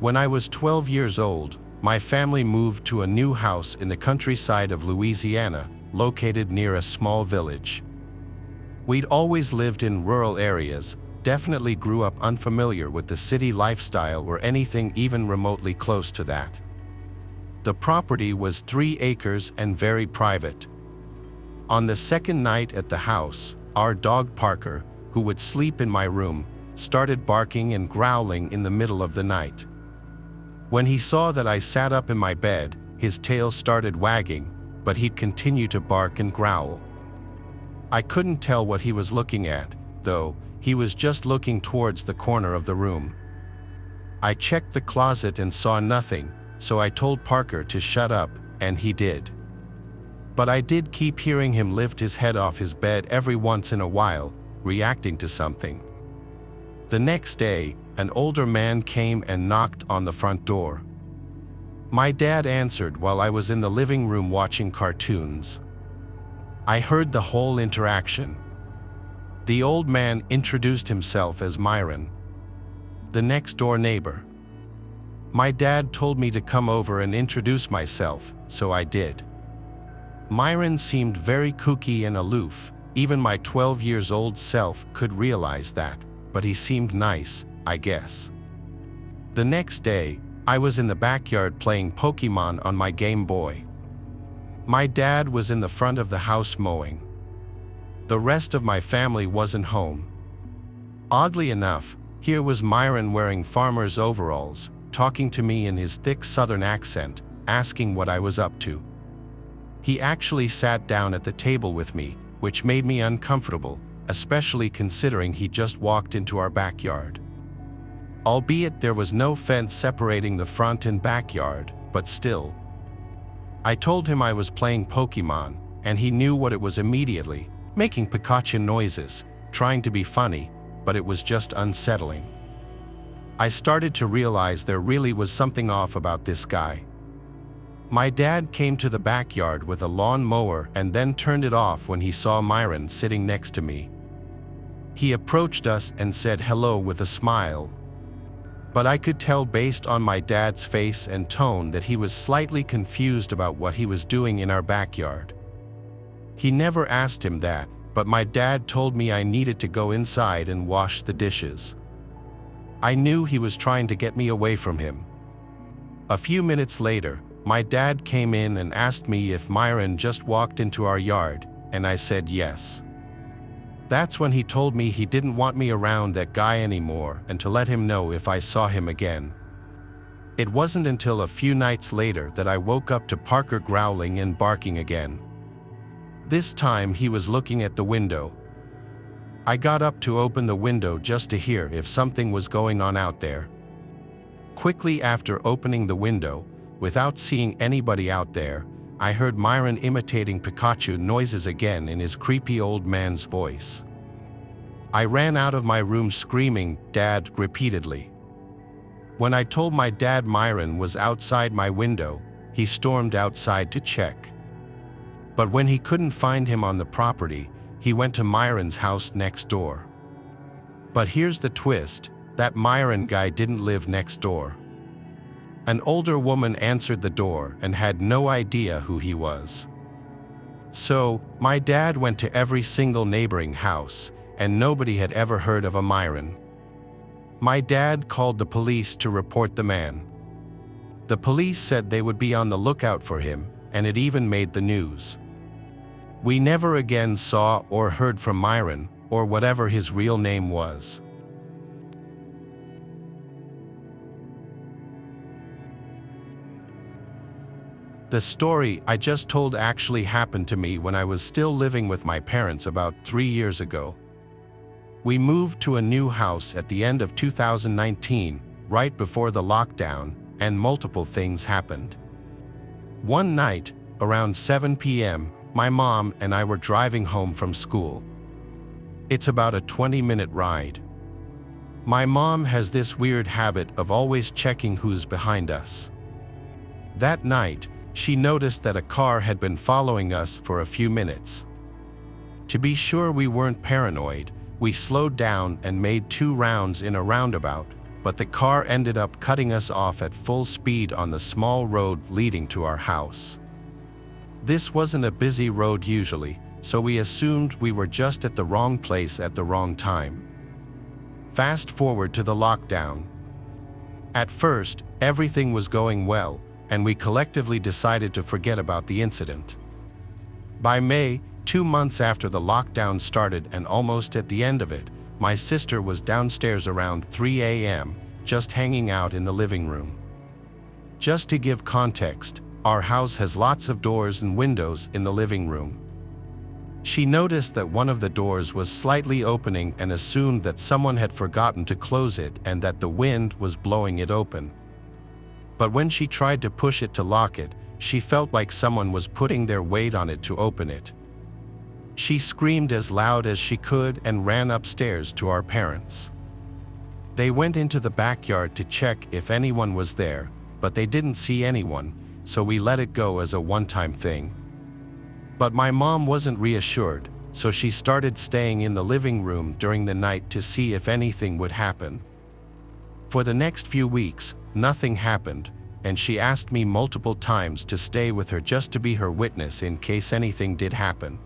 When I was 12 years old, my family moved to a new house in the countryside of Louisiana, located near a small village. We'd always lived in rural areas, definitely grew up unfamiliar with the city lifestyle or anything even remotely close to that. The property was 3 acres and very private. On the second night at the house, our dog Parker, who would sleep in my room, started barking and growling in the middle of the night. When he saw that I sat up in my bed, his tail started wagging, but he'd continue to bark and growl. I couldn't tell what he was looking at, though. He was just looking towards the corner of the room. I checked the closet and saw nothing, so I told Parker to shut up, and he did. But I did keep hearing him lift his head off his bed every once in a while, reacting to something. The next day, an older man came and knocked on the front door. My dad answered while I was in the living room watching cartoons. I heard the whole interaction. The old man introduced himself as Myron, the next-door neighbor. My dad told me to come over and introduce myself, so I did. Myron seemed very kooky and aloof. Even my 12-year-old self could realize that, but he seemed nice, I guess. The next day, I was in the backyard playing Pokemon on my Game Boy. My dad was in the front of the house mowing. The rest of my family wasn't home. Oddly enough, here was Myron wearing farmer's overalls, talking to me in his thick southern accent, asking what I was up to. He actually sat down at the table with me, which made me uncomfortable, especially considering he just walked into our backyard. Albeit there was no fence separating the front and backyard, but still. I told him I was playing Pokemon, and he knew what it was immediately, making Pikachu noises, trying to be funny, but it was just unsettling. I started to realize there really was something off about this guy. My dad came to the backyard with a lawn mower and then turned it off when he saw Myron sitting next to me. He approached us and said hello with a smile. But I could tell based on my dad's face and tone that he was slightly confused about what he was doing in our backyard. He never asked him that, but my dad told me I needed to go inside and wash the dishes. I knew he was trying to get me away from him. A few minutes later, my dad came in and asked me if Myron just walked into our yard, and I said yes. That's when he told me he didn't want me around that guy anymore and to let him know if I saw him again. It wasn't until a few nights later that I woke up to Parker growling and barking again. This time he was looking at the window. I got up to open the window just to hear if something was going on out there. Quickly after opening the window, without seeing anybody out there, I heard Myron imitating Pikachu noises again in his creepy old man's voice. I ran out of my room screaming, "Dad," repeatedly. When I told my dad Myron was outside my window, he stormed outside to check. But when he couldn't find him on the property, he went to Myron's house next door. But here's the twist, that Myron guy didn't live next door. An older woman answered the door and had no idea who he was. So, my dad went to every single neighboring house, and nobody had ever heard of a Myron. My dad called the police to report the man. The police said they would be on the lookout for him, and it even made the news. We never again saw or heard from Myron, or whatever his real name was. The story I just told actually happened to me when I was still living with my parents about 3 years ago. We moved to a new house at the end of 2019, right before the lockdown, and multiple things happened. One night, around 7 p.m., my mom and I were driving home from school. It's about a 20-minute ride. My mom has this weird habit of always checking who's behind us. That night, she noticed that a car had been following us for a few minutes. To be sure we weren't paranoid, we slowed down and made 2 rounds in a roundabout, but the car ended up cutting us off at full speed on the small road leading to our house. This wasn't a busy road usually, so we assumed we were just at the wrong place at the wrong time. Fast forward to the lockdown. At first, everything was going well, and we collectively decided to forget about the incident. By May, 2 months after the lockdown started and almost at the end of it, my sister was downstairs around 3 a.m., just hanging out in the living room. Just to give context, our house has lots of doors and windows in the living room. She noticed that one of the doors was slightly opening and assumed that someone had forgotten to close it and that the wind was blowing it open. But when she tried to push it to lock it, she felt like someone was putting their weight on it to open it. She screamed as loud as she could and ran upstairs to our parents. They went into the backyard to check if anyone was there, but they didn't see anyone, so we let it go as a one-time thing. But my mom wasn't reassured, so she started staying in the living room during the night to see if anything would happen. For the next few weeks, nothing happened, and she asked me multiple times to stay with her just to be her witness in case anything did happen.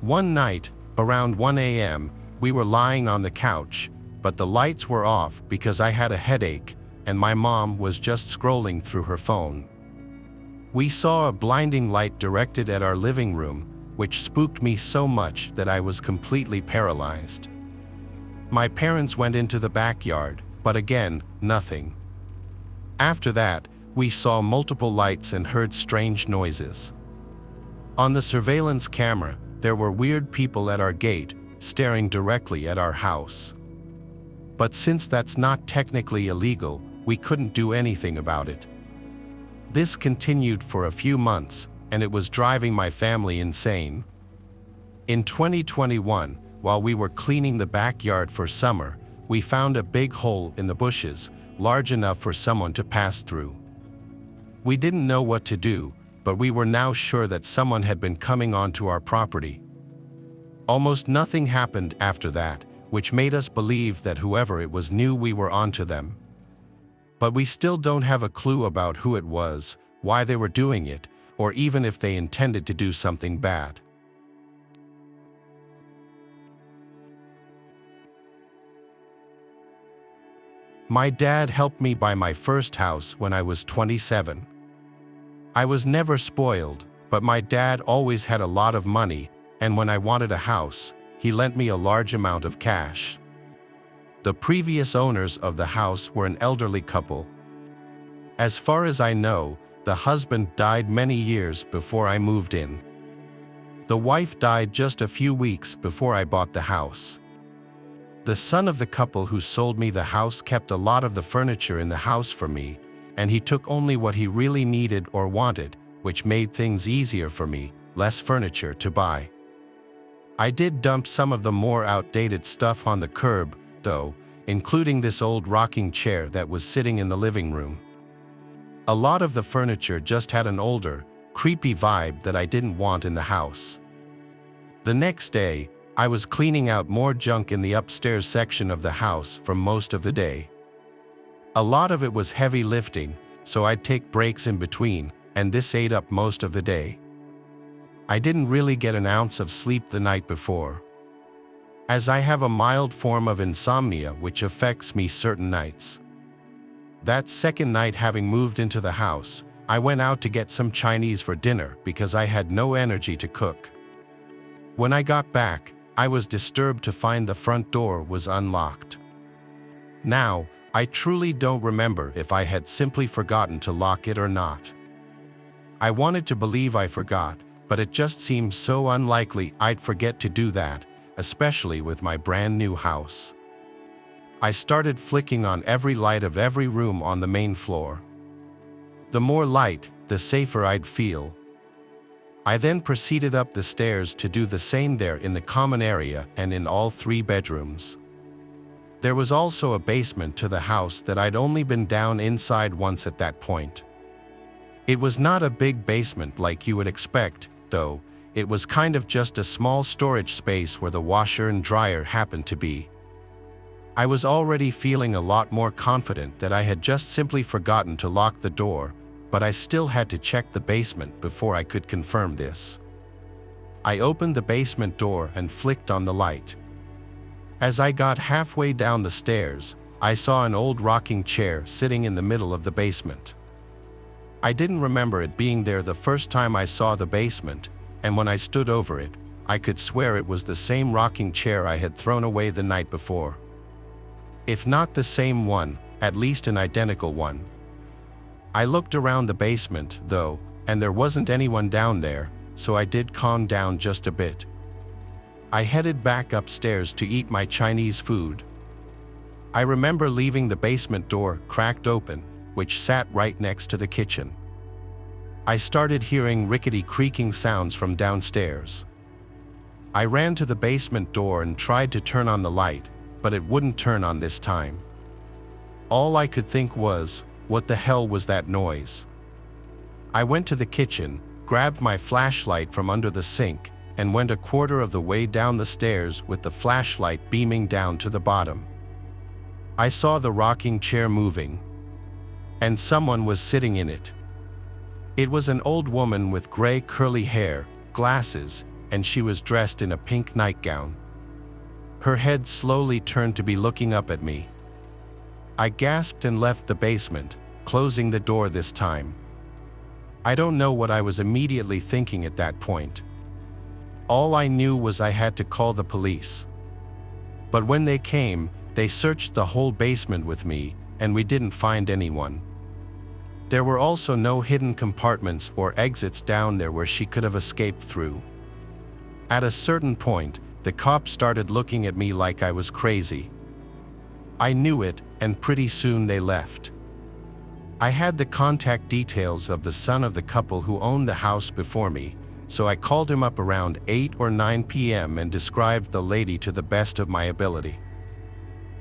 One night, around 1 a.m., we were lying on the couch, but the lights were off because I had a headache, and my mom was just scrolling through her phone. We saw a blinding light directed at our living room, which spooked me so much that I was completely paralyzed. My parents went into the backyard, but again, nothing. After that, we saw multiple lights and heard strange noises. On the surveillance camera, there were weird people at our gate, staring directly at our house. But since that's not technically illegal, we couldn't do anything about it. This continued for a few months, and it was driving my family insane. In 2021, while we were cleaning the backyard for summer, we found a big hole in the bushes, large enough for someone to pass through. We didn't know what to do, but we were now sure that someone had been coming onto our property. Almost nothing happened after that, which made us believe that whoever it was knew we were onto them. But we still don't have a clue about who it was, why they were doing it, or even if they intended to do something bad. My dad helped me buy my first house when I was 27. I was never spoiled, but my dad always had a lot of money, and when I wanted a house, he lent me a large amount of cash. The previous owners of the house were an elderly couple. As far as I know, the husband died many years before I moved in. The wife died just a few weeks before I bought the house. The son of the couple who sold me the house kept a lot of the furniture in the house for me, and he took only what he really needed or wanted, which made things easier for me, less furniture to buy. I did dump some of the more outdated stuff on the curb, though, including this old rocking chair that was sitting in the living room. A lot of the furniture just had an older, creepy vibe that I didn't want in the house. The next day, I was cleaning out more junk in the upstairs section of the house for most of the day. A lot of it was heavy lifting, so I'd take breaks in between, and this ate up most of the day. I didn't really get an ounce of sleep the night before. As I have a mild form of insomnia which affects me certain nights. That second night, having moved into the house, I went out to get some Chinese for dinner because I had no energy to cook. When I got back, I was disturbed to find the front door was unlocked. Now, I truly don't remember if I had simply forgotten to lock it or not. I wanted to believe I forgot, but it just seems so unlikely I'd forget to do that, especially with my brand new house. I started flicking on every light of every room on the main floor. The more light, the safer I'd feel. I then proceeded up the stairs to do the same there in the common area and in all 3 bedrooms. There was also a basement to the house that I'd only been down inside once at that point. It was not a big basement like you would expect, though. It was kind of just a small storage space where the washer and dryer happened to be. I was already feeling a lot more confident that I had just simply forgotten to lock the door, but I still had to check the basement before I could confirm this. I opened the basement door and flicked on the light. As I got halfway down the stairs, I saw an old rocking chair sitting in the middle of the basement. I didn't remember it being there the first time I saw the basement, and when I stood over it, I could swear it was the same rocking chair I had thrown away the night before. If not the same one, at least an identical one. I looked around the basement, though, and there wasn't anyone down there, so I did calm down just a bit. I headed back upstairs to eat my Chinese food. I remember leaving the basement door cracked open, which sat right next to the kitchen. I started hearing rickety creaking sounds from downstairs. I ran to the basement door and tried to turn on the light, but it wouldn't turn on this time. All I could think was, what the hell was that noise? I went to the kitchen, grabbed my flashlight from under the sink, and went a quarter of the way down the stairs with the flashlight beaming down to the bottom. I saw the rocking chair moving, and someone was sitting in it. It was an old woman with gray curly hair, glasses, and she was dressed in a pink nightgown. Her head slowly turned to be looking up at me. I gasped and left the basement, closing the door this time. I don't know what I was immediately thinking at that point. All I knew was I had to call the police. But when they came, they searched the whole basement with me, and we didn't find anyone. There were also no hidden compartments or exits down there where she could have escaped through. At a certain point, the cops started looking at me like I was crazy. I knew it, and pretty soon they left. I had the contact details of the son of the couple who owned the house before me, so I called him up around 8 or 9 p.m. and described the lady to the best of my ability.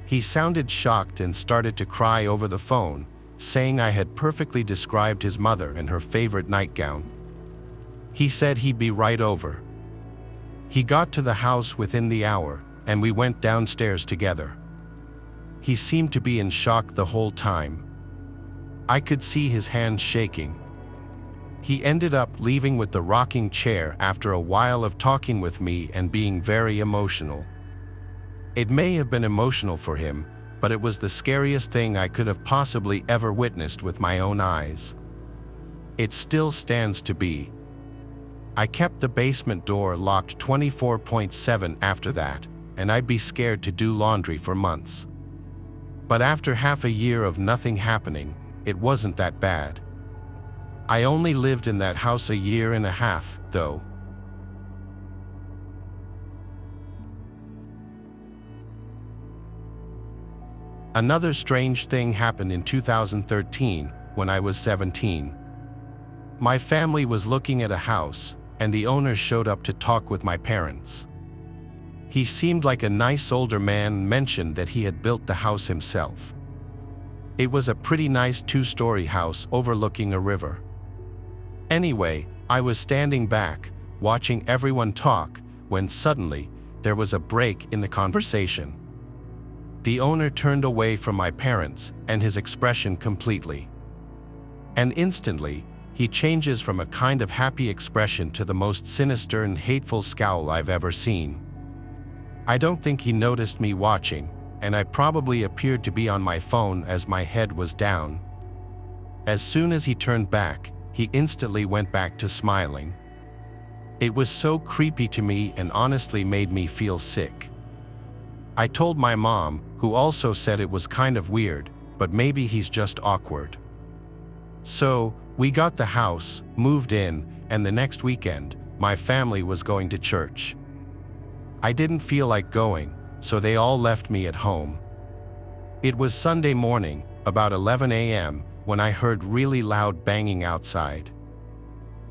He sounded shocked and started to cry over the phone, saying I had perfectly described his mother and her favorite nightgown. He said he'd be right over. He got to the house within the hour, and we went downstairs together. He seemed to be in shock the whole time. I could see his hands shaking. He ended up leaving with the rocking chair after a while of talking with me and being very emotional. It may have been emotional for him, but it was the scariest thing I could have possibly ever witnessed with my own eyes. It still stands to be. I kept the basement door locked 24/7 after that, and I'd be scared to do laundry for months. But after half a year of nothing happening, it wasn't that bad. I only lived in that house a year and a half, though. Another strange thing happened in 2013, when I was 17. My family was looking at a house, and the owner showed up to talk with my parents. He seemed like a nice older man and mentioned that he had built the house himself. It was a pretty nice 2-story house overlooking a river. Anyway, I was standing back, watching everyone talk, when suddenly, there was a break in the conversation. The owner turned away from my parents and his expression completely. And instantly, he changes from a kind of happy expression to the most sinister and hateful scowl I've ever seen. I don't think he noticed me watching, and I probably appeared to be on my phone as my head was down. As soon as he turned back, he instantly went back to smiling. It was so creepy to me and honestly made me feel sick. I told my mom, who also said it was kind of weird, but maybe he's just awkward. So, we got the house, moved in, and the next weekend, my family was going to church. I didn't feel like going, so they all left me at home. It was Sunday morning, about 11 a.m., when I heard really loud banging outside.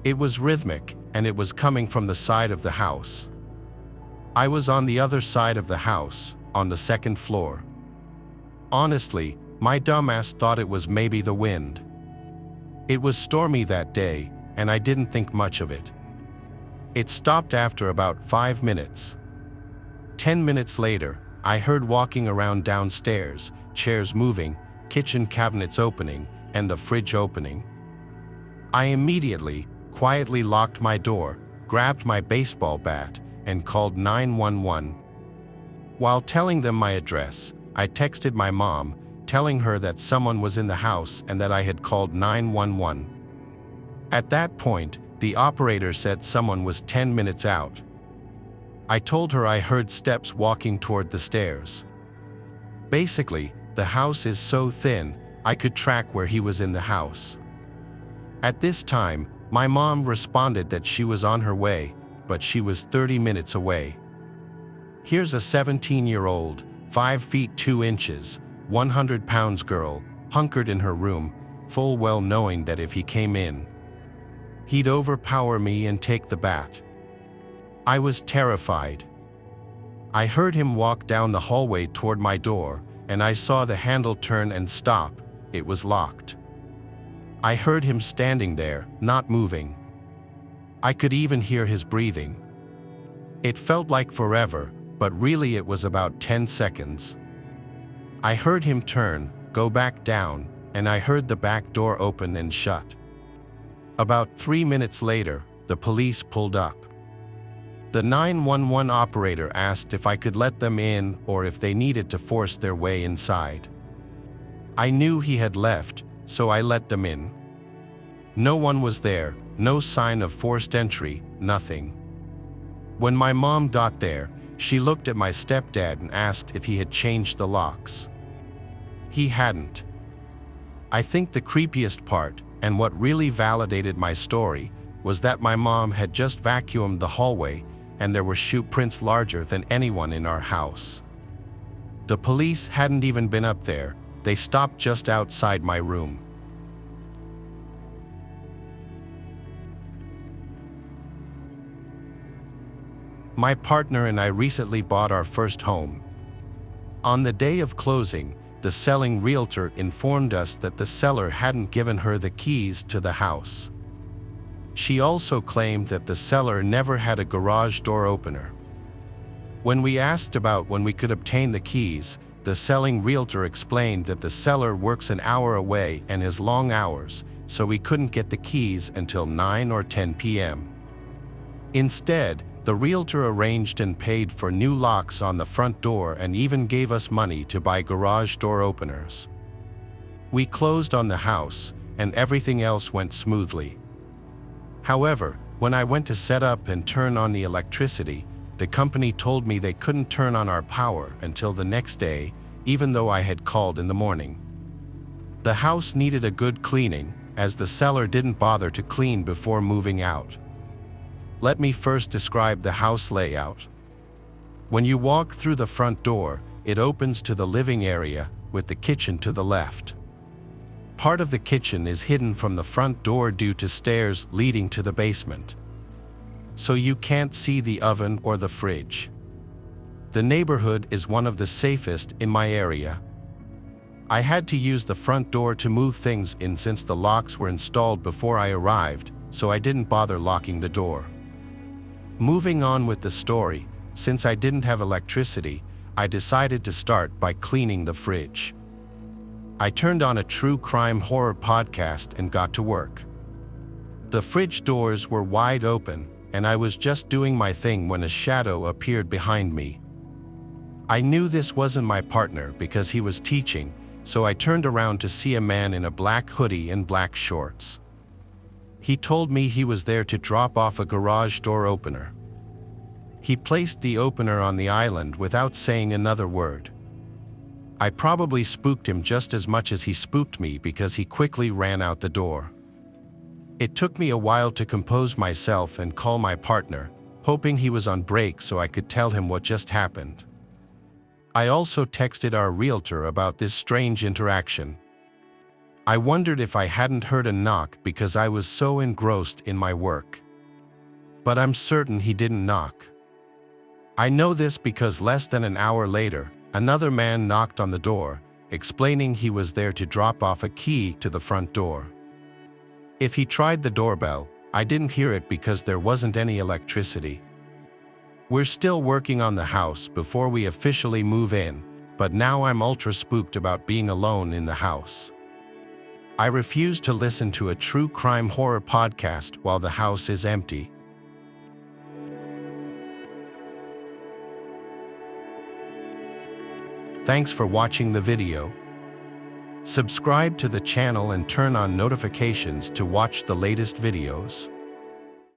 It was rhythmic, and it was coming from the side of the house. I was on the other side of the house, on the second floor. Honestly, my dumbass thought it was maybe the wind. It was stormy that day, and I didn't think much of it. It stopped after about 5 minutes. 10 minutes later, I heard walking around downstairs, chairs moving, kitchen cabinets opening, and the fridge opening. I immediately, quietly locked my door, grabbed my baseball bat, and called 911. While telling them my address, I texted my mom, telling her that someone was in the house and that I had called 911. At that point, the operator said someone was 10 minutes out. I told her I heard steps walking toward the stairs. Basically, the house is so thin, I could track where he was in the house. At this time, my mom responded that she was on her way, but she was 30 minutes away. Here's a 17-year-old, 5 feet 2 inches, 100 pounds girl, hunkered in her room, full well knowing that if he came in, he'd overpower me and take the bat. I was terrified. I heard him walk down the hallway toward my door, and I saw the handle turn and stop. It was locked. I heard him standing there, not moving. I could even hear his breathing. It felt like forever, but really it was about 10 seconds. I heard him turn, go back down, and I heard the back door open and shut. About 3 minutes later, the police pulled up. The 911 operator asked if I could let them in or if they needed to force their way inside. I knew he had left, so I let them in. No one was there, no sign of forced entry, nothing. When my mom got there, she looked at my stepdad and asked if he had changed the locks. He hadn't. I think the creepiest part, and what really validated my story, was that my mom had just vacuumed the hallway and there were shoe prints larger than anyone in our house. The police hadn't even been up there, they stopped just outside my room. My partner and I recently bought our first home. On the day of closing, the selling realtor informed us that the seller hadn't given her the keys to the house. She also claimed that the seller never had a garage door opener. When we asked about when we could obtain the keys, the selling realtor explained that the seller works an hour away and has long hours, so we couldn't get the keys until 9 or 10 p.m. Instead, the realtor arranged and paid for new locks on the front door and even gave us money to buy garage door openers. We closed on the house, and everything else went smoothly. However, when I went to set up and turn on the electricity, the company told me they couldn't turn on our power until the next day, even though I had called in the morning. The house needed a good cleaning, as the seller didn't bother to clean before moving out. Let me first describe the house layout. When you walk through the front door, it opens to the living area, with the kitchen to the left. Part of the kitchen is hidden from the front door due to stairs leading to the basement, so you can't see the oven or the fridge. The neighborhood is one of the safest in my area. I had to use the front door to move things in since the locks were installed before I arrived, so I didn't bother locking the door. Moving on with the story, since I didn't have electricity, I decided to start by cleaning the fridge. I turned on a true crime horror podcast and got to work. The fridge doors were wide open, and I was just doing my thing when a shadow appeared behind me. I knew this wasn't my partner because he was teaching, so I turned around to see a man in a black hoodie and black shorts. He told me he was there to drop off a garage door opener. He placed the opener on the island without saying another word. I probably spooked him just as much as he spooked me because he quickly ran out the door. It took me a while to compose myself and call my partner, hoping he was on break so I could tell him what just happened. I also texted our realtor about this strange interaction. I wondered if I hadn't heard a knock because I was so engrossed in my work. But I'm certain he didn't knock. I know this because less than an hour later, another man knocked on the door, explaining he was there to drop off a key to the front door. If he tried the doorbell, I didn't hear it because there wasn't any electricity. We're still working on the house before we officially move in, but now I'm ultra spooked about being alone in the house. I refuse to listen to a true crime horror podcast while the house is empty. Thanks for watching the video. Subscribe to the channel and turn on notifications to watch the latest videos.